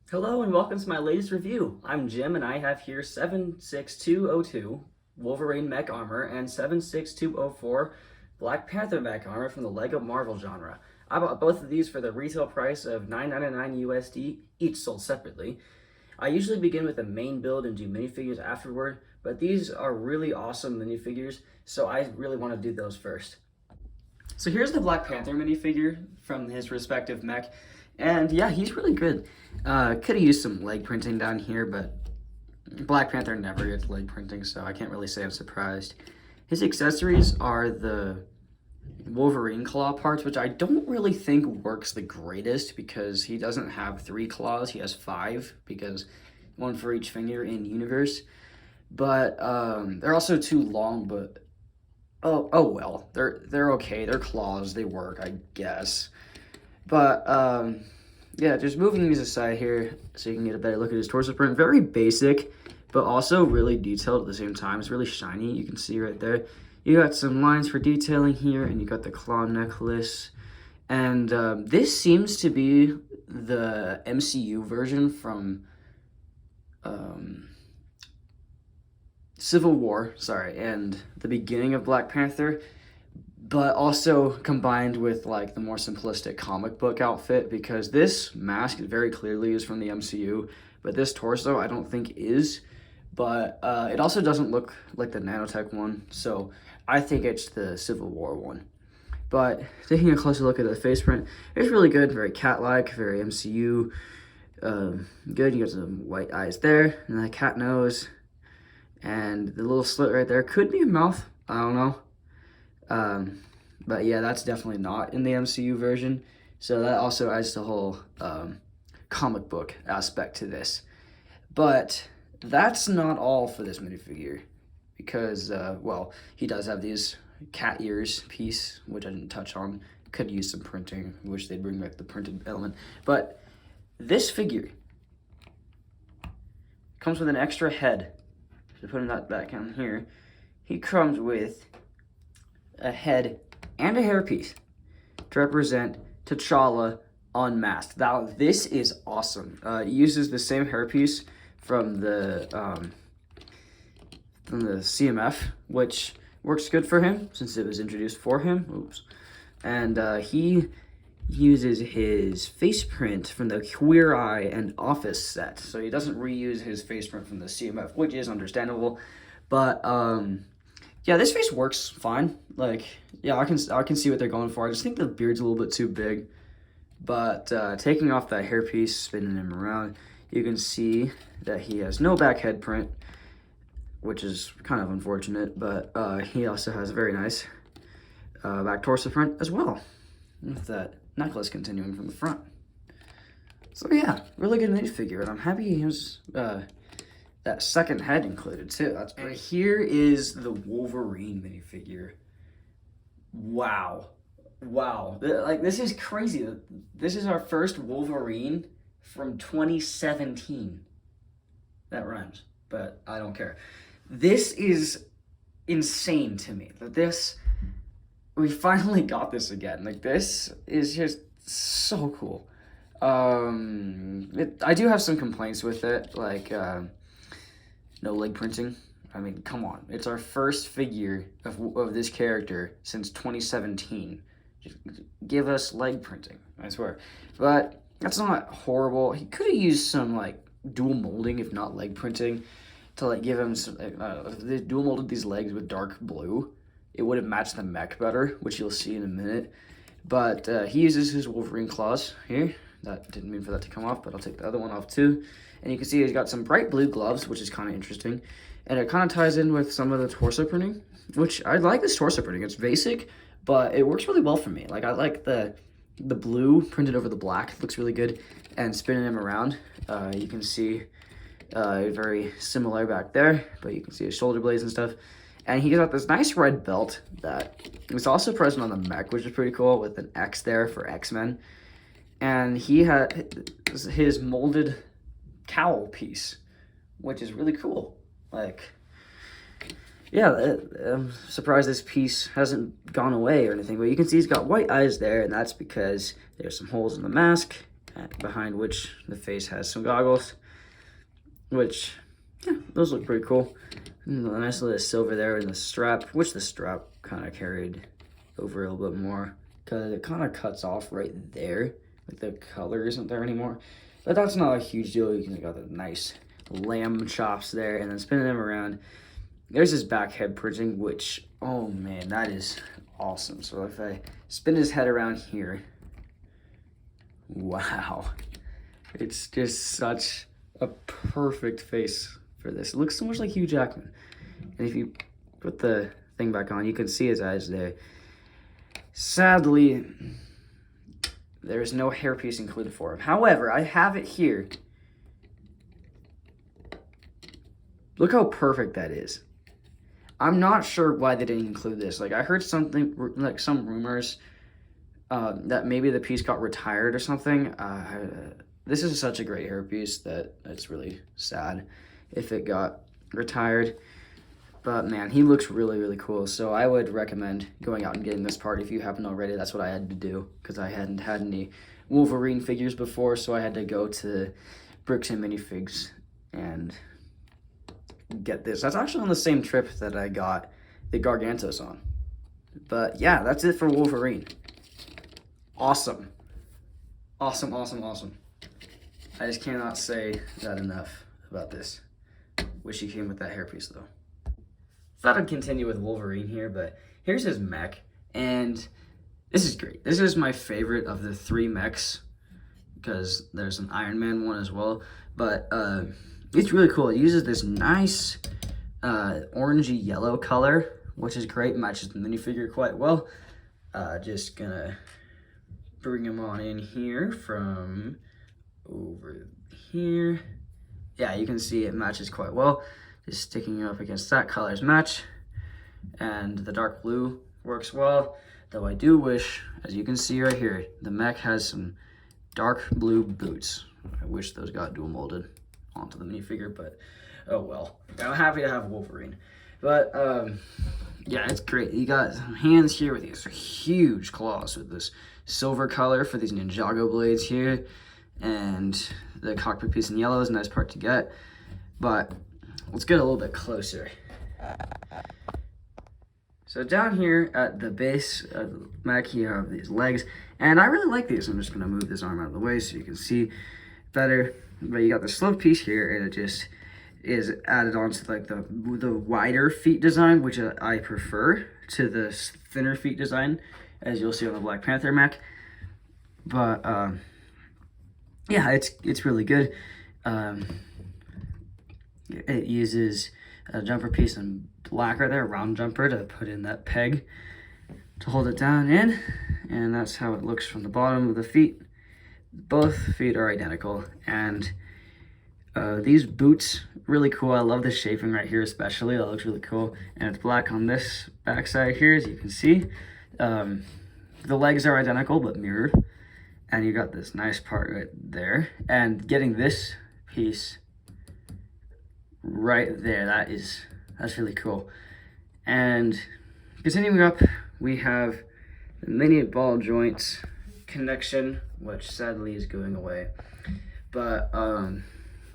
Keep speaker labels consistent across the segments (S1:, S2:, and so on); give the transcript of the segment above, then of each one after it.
S1: Hello and welcome to my latest review. I'm Jim and I have here 76202 Wolverine Mech Armor and 76204 Black Panther Mech Armor from the LEGO Marvel genre. I bought both of these for the retail price of $9.99 USD, each sold separately. I usually begin with a main build and do minifigures afterward, but these are really awesome minifigures, so I really want to do those first. So here's the Black Panther minifigure from his respective mech. And yeah, he's really good. Could have used some leg printing down here, but Black Panther never gets leg printing, so I can't really say I'm surprised. His accessories are the Wolverine claw parts, which I don't really think works the greatest because he doesn't have 3 claws, he has 5, because one for each finger in universe. But they're also too long, but oh well, they're okay. They're claws, they work, I guess. But yeah, just moving these aside here so you can get a better look at his torso print. Very basic, but also really detailed at the same time. It's really shiny. You can see right there. You got some lines for detailing here, and you got the claw necklace. And this seems to be the MCU version from Civil War, and the beginning of Black Panther, but also combined with like the more simplistic comic book outfit, because this mask very clearly is from the MCU, but this torso I don't think is. But it also doesn't look like the nanotech one, so I think it's the Civil War one. But taking a closer look at the face print, it's really good, very cat-like, very MCU. Good, you got some white eyes there, and that cat nose, and the little slit right there could be a mouth, I don't know. But yeah, that's definitely not in the MCU version, so that also adds the whole comic book aspect to this. But that's not all for this minifigure, because, well, he does have these cat ears piece, which I didn't touch on. Could use some printing. Wish they'd bring back the printed element. But this figure comes with an extra head. So putting that back on here, he comes with a head and a hairpiece to represent T'Challa unmasked. Now, this is awesome. It uses the same hairpiece from the CMF, which works good for him since it was introduced for him. Oops. And he uses his face print from the Queer Eye and Office set, so he doesn't reuse his face print from the CMF, which is understandable. But yeah, this face works fine. Like, yeah, I can see what they're going for. I just think the beard's a little bit too big. But taking off that hairpiece, spinning him around, you can see that he has no back head print, which is kind of unfortunate. But he also has a very nice back torso print as well, with that necklace continuing from the front. So yeah, really good minifigure, and I'm happy he has that second head included too. That's great. And here is the Wolverine minifigure. Wow. Like, this is crazy. This is our first Wolverine from 2017. That rhymes, but I don't care. This is insane to me. We finally got this again. Like, this is just so cool. I do have some complaints with it, like no leg printing. I mean, come on. It's our first figure of this character since 2017. Just give us leg printing, I swear. But that's not horrible. He could have used some, like, dual molding, if not leg printing, to, like, give him some, if they dual molded these legs with dark blue, it would have matched the mech better, which you'll see in a minute. But he uses his Wolverine claws here. That didn't mean for that to come off, but I'll take the other one off too. And you can see he's got some bright blue gloves, which is kind of interesting. And it kind of ties in with some of the torso printing, which I like this torso printing. It's basic, but it works really well for me. Like, I like the blue printed over the black. It looks really good. And spinning him around, you can see very similar back there, but you can see his shoulder blades and stuff. And he got this nice red belt that is also present on the mech, which is pretty cool, with an X there for X-Men. And he had his molded cowl piece, which is really cool. Like, yeah, I'm surprised this piece hasn't gone away or anything, but you can see he's got white eyes there, and that's because there's some holes in the mask, behind which the face has some goggles, which, yeah, those look pretty cool. And a nice little silver there in the strap, which the strap kind of carried over a little bit more because it kind of cuts off right there. Like the color isn't there anymore. But that's not a huge deal. You can got the nice lamb chops there, and then spinning them around. There's his back head printing, which, oh man, that is awesome. So if I spin his head around here, wow. It's just such a perfect face for this. It looks so much like Hugh Jackman. And if you put the thing back on, you can see his eyes there. Sadly, there's no hairpiece included for him. However, I have it here. Look how perfect that is. I'm not sure why they didn't include this. Like, I heard something, like some rumors that maybe the piece got retired or something. This is such a great hairpiece that it's really sad if it got retired. But man, he looks really, really cool. So I would recommend going out and getting this part if you haven't already. That's what I had to do because I hadn't had any Wolverine figures before. So I had to go to Bricks and Minifigs and get this. That's actually on the same trip that I got the Gargantos on. But yeah, that's it for Wolverine. Awesome. Awesome, awesome, awesome. I just cannot say that enough about this. Wish he came with that hairpiece though. Thought I'd continue with Wolverine here, but here's his mech, and this is great. This is my favorite of the 3 mechs, because there's an Iron Man one as well, but it's really cool. It uses this nice orangey yellow color, which is great, matches the minifigure quite well. Just gonna bring him on in here from over here. Yeah, you can see it matches quite well. Just sticking up against that color's match, and the dark blue works well, though I do wish, as you can see right here, the mech has some dark blue boots. I wish those got dual molded onto the minifigure, but oh well. I'm happy to have Wolverine. But yeah, it's great. You got hands here with these huge claws with this silver color for these Ninjago blades here, and the cockpit piece in yellow is a nice part to get, but let's get a little bit closer. So down here at the base of the mech, you have these legs, and I really like these. I'm just gonna move this arm out of the way so you can see better. But you got the sloped piece here, and it just is added onto like the wider feet design, which I prefer to the thinner feet design, as you'll see on the Black Panther mech. But yeah, it's really good. It uses a jumper piece in black right there, a round jumper, to put in that peg to hold it down in, and that's how it looks from the bottom of the feet. Both feet are identical, and these boots, really cool. I love the shaping right here especially. That looks really cool, and it's black on this backside here, as you can see. The legs are identical but mirrored, and you got this nice part right there, and getting this piece right there, that's really cool. And continuing up, we have the mini ball joints connection, which sadly is going away, but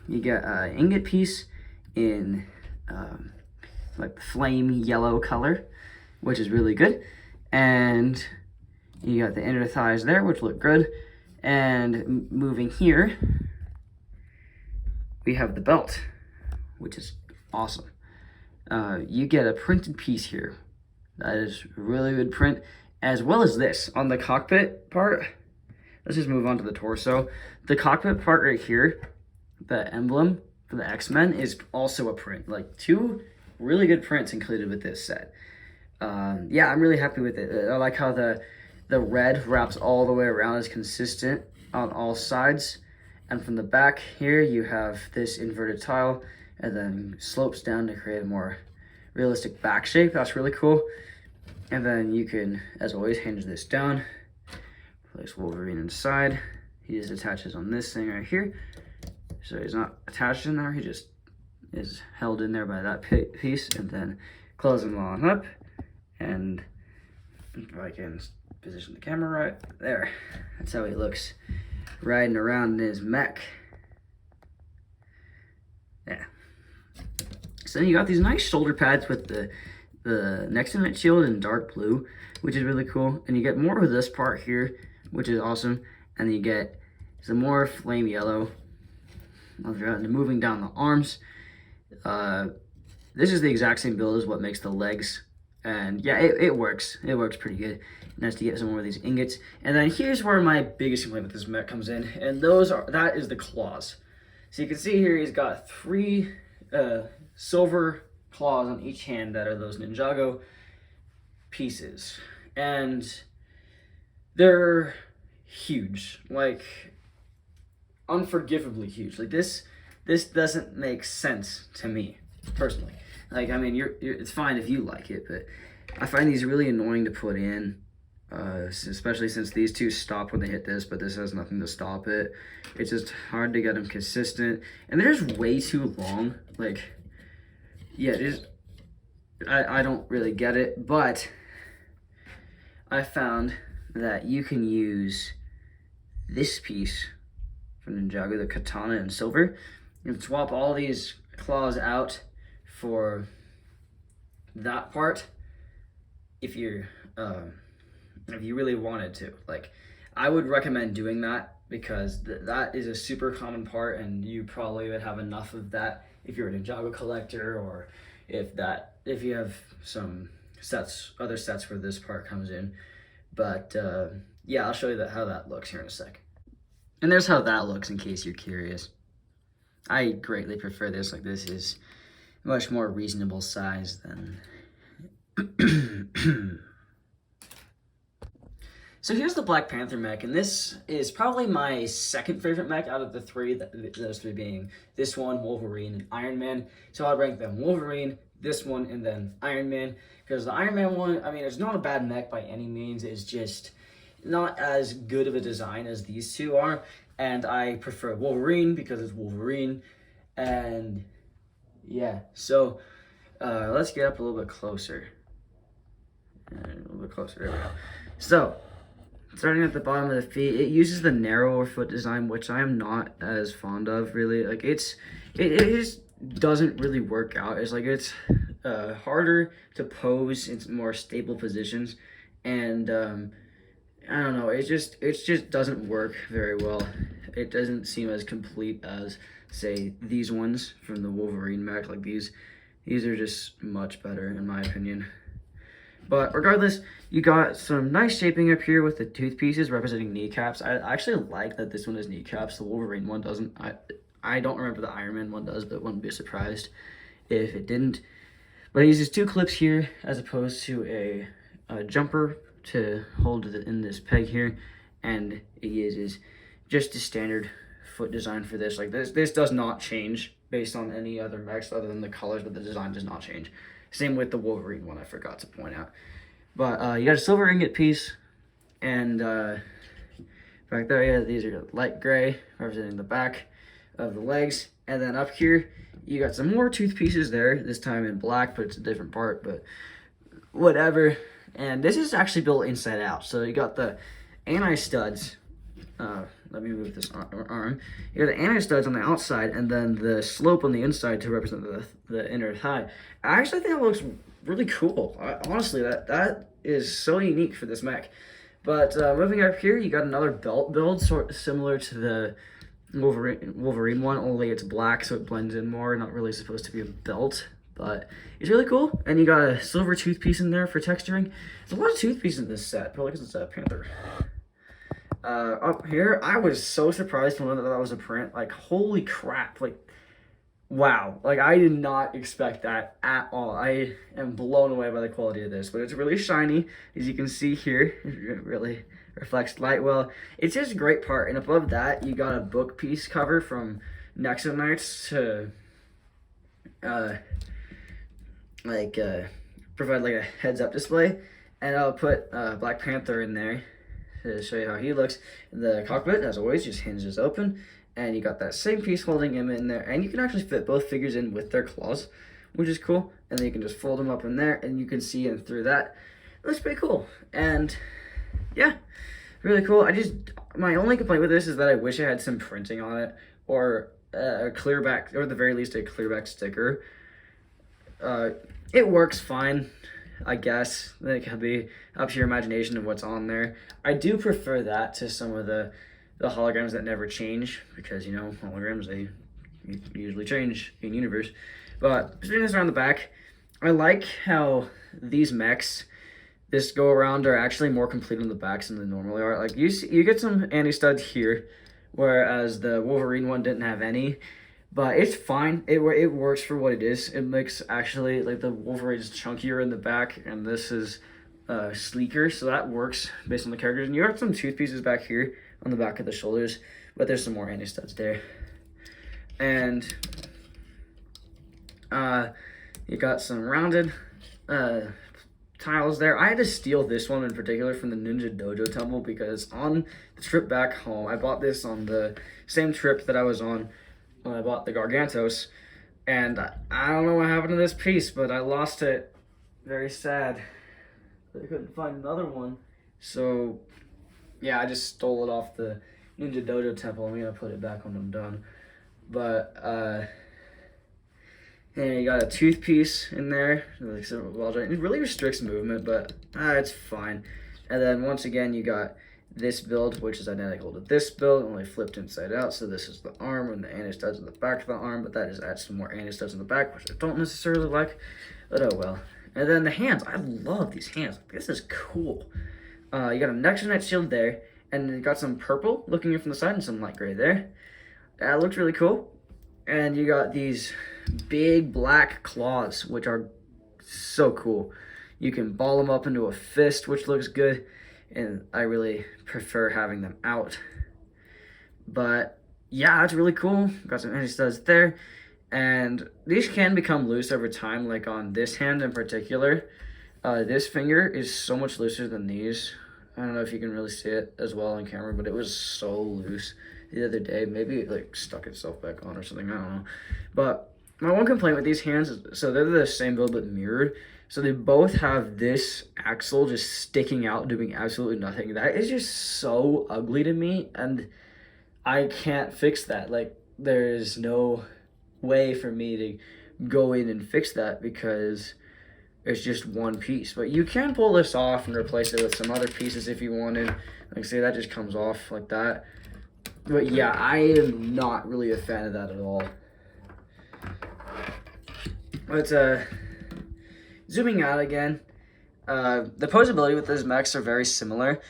S1: you get an ingot piece in like the flame yellow color, which is really good, and you got the inner thighs there, which look good. And moving here, we have the belt, which is awesome. You get a printed piece here. That is really good print, as well as this on the cockpit part. Let's just move on to the torso. The cockpit part right here, the emblem for the X-Men, is also a print. Like 2 really good prints included with this set. Yeah, I'm really happy with it. I like how the red wraps all the way around, is consistent on all sides. And from the back here, you have this inverted tile, and then slopes down to create a more realistic back shape. That's really cool. And then you can, as always, hinge this down, place Wolverine inside. He just attaches on this thing right here. So he's not attached in there, he just is held in there by that piece, and then close him on up. And if I can position the camera right there, that's how he looks riding around in his mech. Yeah. So then you got these nice shoulder pads with the next to it shield in dark blue, which is really cool. And you get more of this part here, which is awesome. And then you get some more flame yellow. Moving down the arms. This is the exact same build as what makes the legs. And yeah, it works. It works pretty good. Nice to get some more of these ingots. And then here's where my biggest complaint with this mech comes in. And that is the claws. So you can see here he's got 3 silver claws on each hand that are those Ninjago pieces. And they're huge. Like, unforgivably huge. Like, this doesn't make sense to me, personally. Like, I mean, it's fine if you like it, but I find these really annoying to put in, especially since these two stop when they hit this, but this has nothing to stop it. It's just hard to get them consistent, and they're just way too long. Like, yeah, I don't really get it, but I found that you can use this piece from Ninjago, the katana in silver. You can swap all these claws out for that part if you really wanted to. Like, I would recommend doing that because that is a super common part, and you probably would have enough of that if you're a Ninjago collector, or if you have some other sets where this part comes in. But yeah, I'll show you how that looks here in a sec. And there's how that looks in case you're curious. I greatly prefer this. Like, this is much more reasonable size than So here's the Black Panther mech, and this is probably my second favorite mech out of the 3, those 3 being this one, Wolverine, and Iron Man. So I'd rank them Wolverine, this one, and then Iron Man. Because the Iron Man one, I mean, it's not a bad mech by any means, it's just not as good of a design as these 2 are. And I prefer Wolverine because it's Wolverine. And yeah, so let's get up a little bit closer. There we go. So, starting at the bottom of the feet, it uses the narrower foot design, which I am not as fond of, really. Like, it just doesn't really work out. It's like, it's harder to pose in more stable positions, and I don't know, it just doesn't work very well. It doesn't seem as complete as, say, these ones from the Wolverine mech. Like, these are just much better, in my opinion. But regardless, you got some nice shaping up here with the tooth pieces representing kneecaps. I actually like that this one has kneecaps. The Wolverine one doesn't. I don't remember the Iron Man one does, but wouldn't be surprised if it didn't. But it uses 2 clips here as opposed to a jumper to hold it in this peg here, and it uses just a standard foot design for this. Like, this does not change based on any other mechs other than the colors, but the design does not change. Same with the Wolverine one, I forgot to point out. But you got a silver ingot piece, and back there, yeah, these are light gray, representing the back of the legs. And then up here, you got some more tooth pieces there, this time in black, but it's a different part, but whatever. And this is actually built inside out. So you got the anti-studs. Let me move this arm. You got the anti-studs on the outside, and then the slope on the inside to represent the inner thigh. I actually think it looks really cool. Honestly, that is so unique for this mech. But moving up here, you got another belt build, sort of similar to the Wolverine one, only it's black, so it blends in more. Not really supposed to be a belt, but it's really cool. And you got a silver tooth piece in there for texturing. There's a lot of tooth pieces in this set, probably because it's a Panther. Up here, I was so surprised to learn that was a print. Like, holy crap. Like, wow. Like, I did not expect that at all. I am blown away by the quality of this. But it's really shiny, as you can see here. It really reflects light well. It's just a great part. And above that, you got a book piece cover from Nexo Knights to, provide, like, a heads-up display. And I'll put Black Panther in there to show you how he looks. The cockpit, as always, just hinges open, and you got that same piece holding him in there, and you can actually fit both figures in with their claws, which is cool. And then you can just fold them up in there, and you can see in through that. It looks pretty cool. And yeah, really cool. My only complaint with this is that I wish it had some printing on it, or a clear back, or at the very least a clear back sticker. It works fine, I guess. It can be up to your imagination of what's on there. I do prefer that to some of the holograms that never change, because, you know, holograms, they usually change in universe. But spinning this around the back, I like how these mechs this go around are actually more complete on the backs than they normally are. Like, you get some anti-studs here, whereas the Wolverine one didn't have any. But it's fine. It works for what it is. It makes, actually, like, the Wolverine is chunkier in the back, and this is sleeker, so that works based on the characters. And you have some tooth pieces back here on the back of the shoulders, but there's some more anti-studs there. And you got some rounded tiles there. I had to steal this one in particular from the Ninja Dojo Temple, because on the trip back home, I bought this on the same trip that I was on when I bought the Gargantos, and I don't know what happened to this piece, but I lost it. Very sad. I couldn't find another one. So, yeah, I just stole it off the Ninja Dojo Temple. I'm gonna put it back when I'm done. But, and you got a tooth piece in there. It really restricts movement, but it's fine. And then once again, you got this build, which is identical to this build, only flipped inside out. So this is the arm and the anti-studs in the back of the arm, but that just adds some more anti-studs in the back, which I don't necessarily like, but oh well. And then the hands, I love these hands. This is cool. You got a next night shield there, and you got some purple looking in from the side and some light gray there. That looks really cool. And you got these big black claws, which are so cool. You can ball them up into a fist, which looks good, and I really prefer having them out. But yeah, that's really cool. Got some anti-studs there, and these can become loose over time, like on this hand in particular. This finger is so much looser than these. I don't know if you can really see it as well on camera, but it was so loose the other day. Maybe it like stuck itself back on or something, I don't know. But my one complaint with these hands is, so they're the same build but mirrored. So they both have this axle just sticking out, doing absolutely nothing. That is just so ugly to me, and I can't fix that. Like, there is no way for me to go in and fix that, because it's just one piece. But you can pull this off and replace it with some other pieces if you wanted. Like, say that just comes off like that. But yeah, I am not really a fan of that at all. But zooming out again, the posability with those mechs are very similar.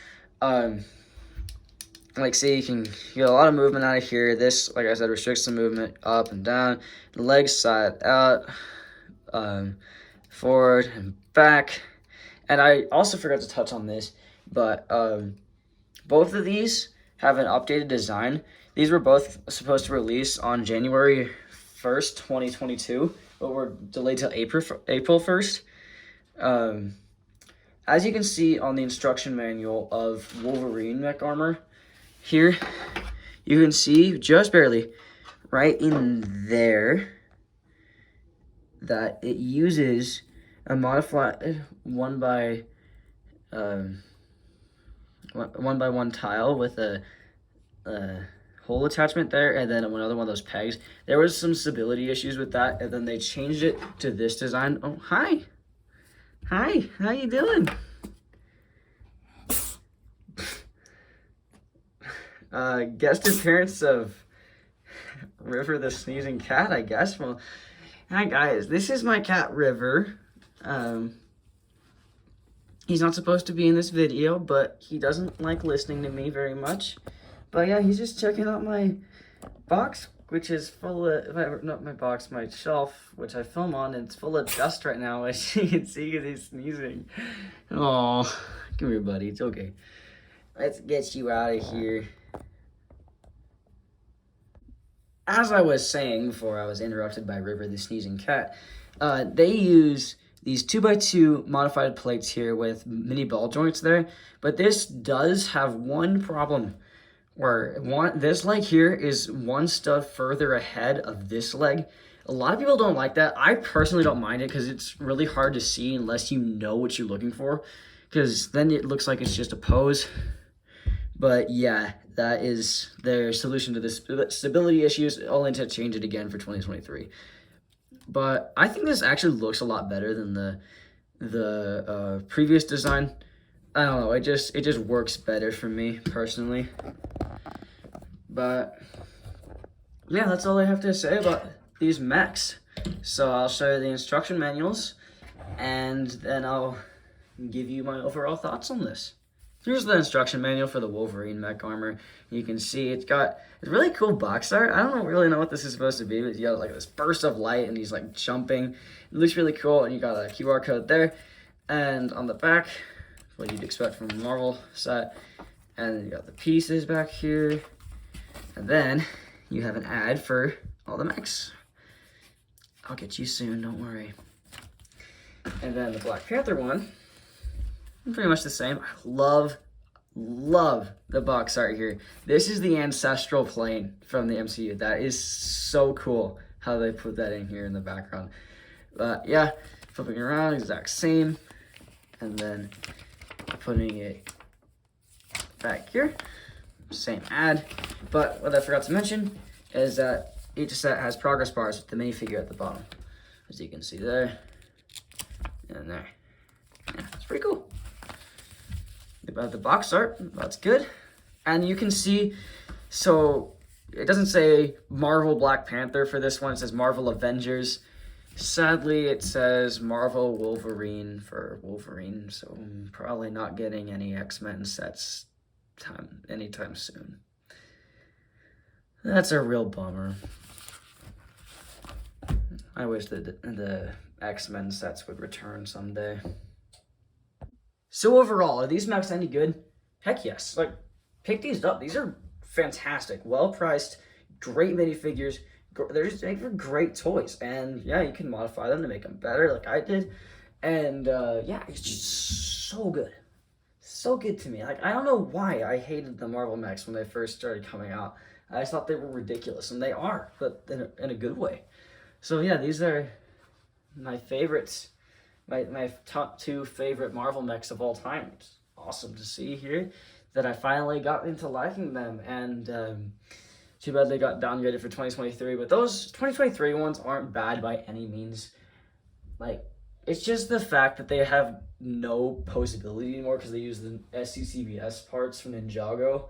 S1: Like, see, you can get a lot of movement out of here. This, like I said, restricts the movement up and down. The legs side out, forward and back. And I also forgot to touch on this, but both of these have an updated design. These were both supposed to release on January 1st, 2022, but were delayed till April 1st. As you can see on the instruction manual of Wolverine mech armor, here you can see just barely right in there that it uses a modified 1x1 tile with a hole attachment there, and then another one of those pegs. There was some stability issues with that, and then they changed it to this design. Oh, hi, how you doing? Guest appearance of River the Sneezing Cat, I guess. Well, hi guys, this is my cat River. He's not supposed to be in this video, but he doesn't like listening to me very much. But yeah, he's just checking out my box, which is full of, not my box, my shelf, which I film on, and it's full of dust right now, as you can see, because he's sneezing. Oh, come here, buddy, it's okay. Let's get you out of here. As I was saying before I was interrupted by River the Sneezing Cat, they use these 2x2 modified plates here with mini ball joints there, but this does have one problem, where this leg here is one stud further ahead of this leg. A lot of people don't like that. I personally don't mind it, because it's really hard to see unless you know what you're looking for, because then it looks like it's just a pose. But yeah, that is their solution to the stability issues, only to change it again for 2023. But I think this actually looks a lot better than the previous design. I don't know, it just works better for me personally. But yeah, that's all I have to say about these mechs. So I'll show you the instruction manuals, and then I'll give you my overall thoughts on this. Here's the instruction manual for the Wolverine mech armor. You can see it's got a really cool box art. I don't really know what this is supposed to be, but you got like this burst of light and he's like jumping. It looks really cool, and you got a QR code there. And on the back, what you'd expect from a Marvel set. And then you got the pieces back here. And then you have an ad for all the mechs. I'll get you soon, don't worry. And then the Black Panther one, pretty much the same. I love the box art here. This is the ancestral plane from the MCU. That is so cool how they put that in here in the background. But yeah, flipping around, exact same. And then putting it back here, same ad. But what I forgot to mention is that each set has progress bars with the minifigure at the bottom, as you can see there and there. Yeah, it's pretty cool. About the box art, that's good. And you can see, so it doesn't say Marvel Black Panther for this one, it says Marvel Avengers. Sadly, it says Marvel Wolverine for Wolverine, so I'm probably not getting any X-Men sets anytime soon. That's a real bummer. I wish that the X-Men sets would return someday. So overall, are these mechs any good? Heck yes. Like, pick these up. These are fantastic, well-priced, great minifigures. They're just great toys. And yeah, you can modify them to make them better like I did. And yeah, it's just so good. So good to me. Like, I don't know why I hated the Marvel mechs when they first started coming out. I just thought they were ridiculous, and they are, but in a good way. So yeah, these are my favorites. My top 2 favorite Marvel mechs of all time. It's awesome to see here that I finally got into liking them, and too bad they got downgraded for 2023, but those 2023 ones aren't bad by any means. Like, it's just the fact that they have no posability anymore because they use the SCCBS parts from Ninjago.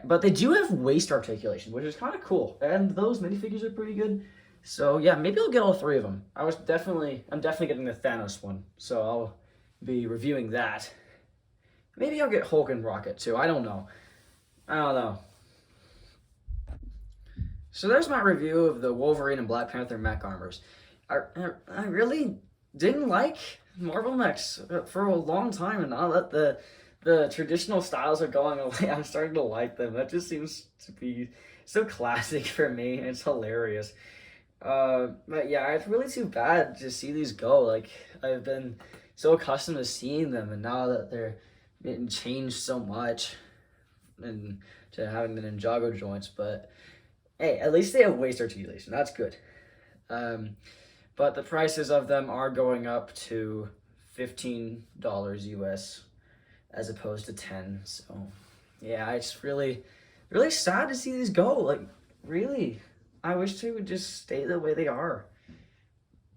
S1: But they do have waist articulation, which is kind of cool, and those minifigures are pretty good. So yeah, maybe I'll get all 3 of them. I'm definitely getting the Thanos one, so I'll be reviewing that. Maybe I'll get Hulk and Rocket too. I don't know. So there's my review of the Wolverine and Black Panther mech armors. I really didn't like Marvel mechs for a long time, and now that the traditional styles are going away, I'm starting to like them. That just seems to be so classic for me. It's hilarious. But yeah, it's really too bad to see these go. Like, I've been so accustomed to seeing them, and now that they're getting changed so much and to having the Ninjago joints, but hey, at least they have waist articulation. That's good. But the prices of them are going up to $15 US as opposed to 10. So yeah, it's really sad to see these go. Like, really, I wish they would just stay the way they are.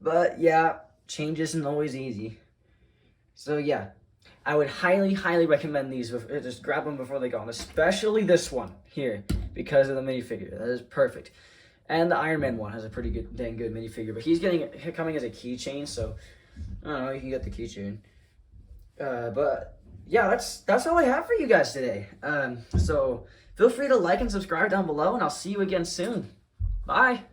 S1: But yeah, change isn't always easy. So yeah, I would highly recommend these. Just grab them before they go on, especially this one here because of the minifigure. That is perfect. And the Iron Man one has a pretty dang good minifigure, but he's coming as a keychain, so I don't know, you can get the keychain. But yeah, that's all I have for you guys today. So feel free to like and subscribe down below, and I'll see you again soon. Bye.